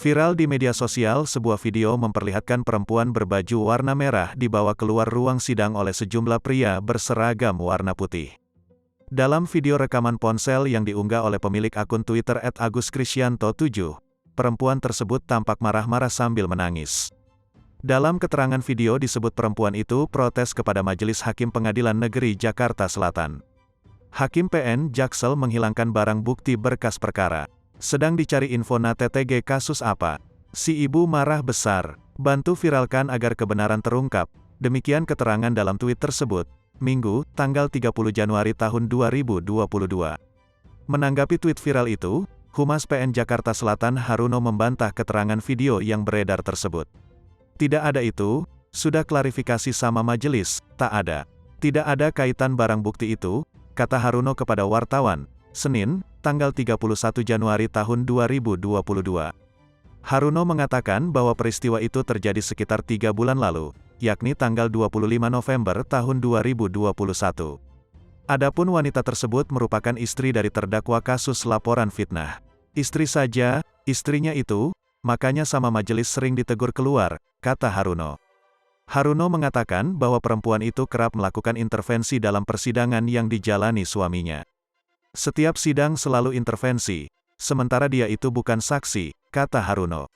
Viral di media sosial, sebuah video memperlihatkan perempuan berbaju warna merah dibawa keluar ruang sidang oleh sejumlah pria berseragam warna putih. Dalam video rekaman ponsel yang diunggah oleh pemilik akun Twitter @aguskrisyanto7, perempuan tersebut tampak marah-marah sambil menangis. Dalam keterangan video disebut perempuan itu protes kepada Majelis Hakim Pengadilan Negeri Jakarta Selatan. Hakim PN Jaksel menghilangkan barang bukti berkas perkara. Sedang dicari info TTG kasus apa? Si ibu marah besar. Bantu viralkan agar kebenaran terungkap. Demikian keterangan dalam tweet tersebut. Minggu, tanggal 30 Januari tahun 2022. Menanggapi tweet viral itu, Humas PN Jakarta Selatan Haruno membantah keterangan video yang beredar tersebut. Tidak ada itu, sudah klarifikasi sama majelis, tak ada. Tidak ada kaitan barang bukti itu, kata Haruno kepada wartawan, Senin, tanggal 31 Januari tahun 2022. Haruno mengatakan bahwa peristiwa itu terjadi sekitar 3 bulan lalu, yakni tanggal 25 November tahun 2021. Adapun wanita tersebut merupakan istri dari terdakwa kasus laporan fitnah. Istri saja, istrinya itu, makanya sama majelis sering ditegur keluar, kata Haruno. Haruno mengatakan bahwa perempuan itu kerap melakukan intervensi dalam persidangan yang dijalani suaminya. Setiap sidang selalu intervensi, sementara dia itu bukan saksi, kata Haruno.